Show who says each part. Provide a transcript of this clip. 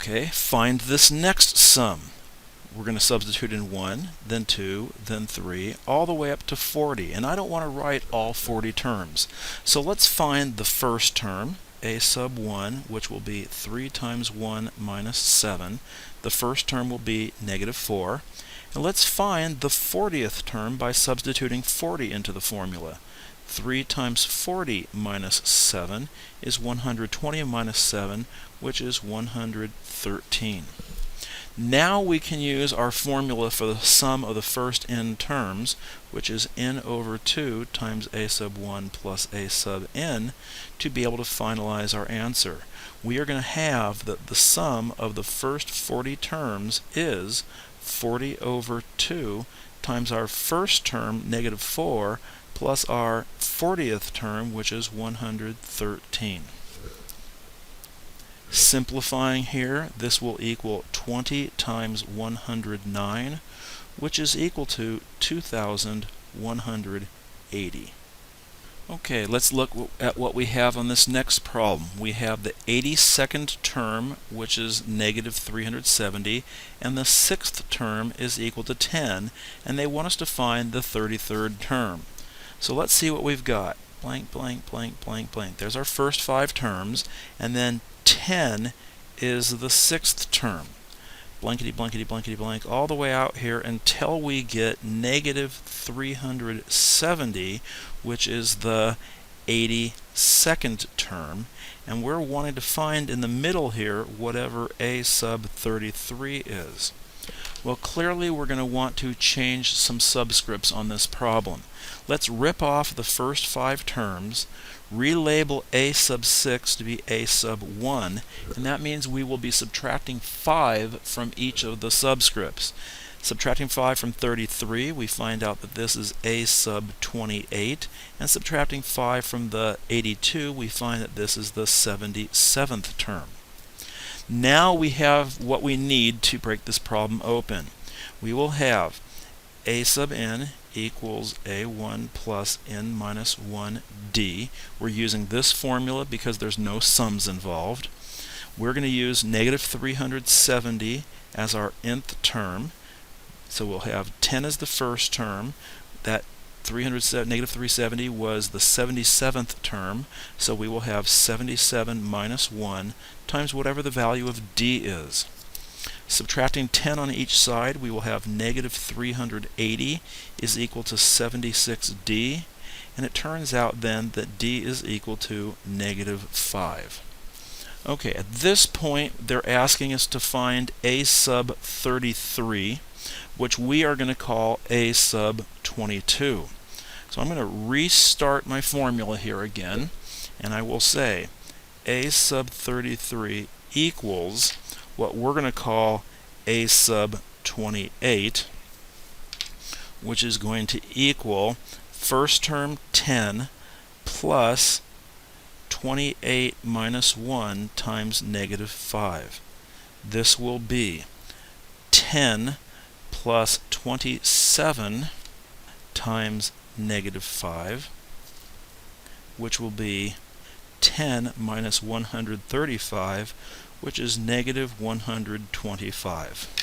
Speaker 1: Okay, find this next sum. We're going to substitute in 1, then 2, then 3, all the way up to 40. And I don't want to write all 40 terms. So let's find the first term, a sub 1, which will be 3 times 1 minus 7. The first term will be negative 4. And let's find the 40th term by substituting 40 into the formula. 3 times 40 minus 7 is 120 minus 7, which is 113. Now we can use our formula for the sum of the first n terms, which is n over 2 times a sub 1 plus a sub n, to be able to finalize our answer. We are going to have that the sum of the first 40 terms is 40 over 2 times our first term, negative 4, plus our 40th term, which is 113. Simplifying here, this will equal 20 times 109, which is equal to 2,180. Okay, let's look at what we have on this next problem. We have the 82nd term, which is negative 370, and the 6th term is equal to 10, and they want us to find the 33rd term. So let's see what we've got. Blank, blank, blank, blank, blank. There's our first 5 terms, and then 10 is the 6th term. Blankety, blankety, blankety, blank, all the way out here until we get negative 370, which is the 82nd term. And we're wanting to find in the middle here whatever a sub 33 is. Well, clearly we're going to want to change some subscripts on this problem. Let's rip off the first 5 terms, relabel a sub 6 to be a sub 1, and that means we will be subtracting 5 from each of the subscripts. Subtracting 5 from 33, we find out that this is a sub 28, and subtracting 5 from the 82, we find that this is the 77th term. Now we have what we need to break this problem open. We will have a sub n equals a1 plus n minus 1d. We're using this formula because there's no sums involved. We're going to use negative 370 as our nth term. So we'll have 10 as the first term. That negative 370 was the 77th term, so we will have 77 minus 1 times whatever the value of d is. Subtracting 10 on each side, we will have negative 380 is equal to 76d, and it turns out then that d is equal to negative 5. Okay, at this point they're asking us to find a sub 33, which we are going to call a sub 22. So I'm going to restart my formula here again, and I will say a sub 33 equals what we're going to call a sub 28, which is going to equal first term 10 plus 28 minus 1 times negative 5. This will be 10 plus 27 times negative 5, which will be 10 minus 135, which is negative 125.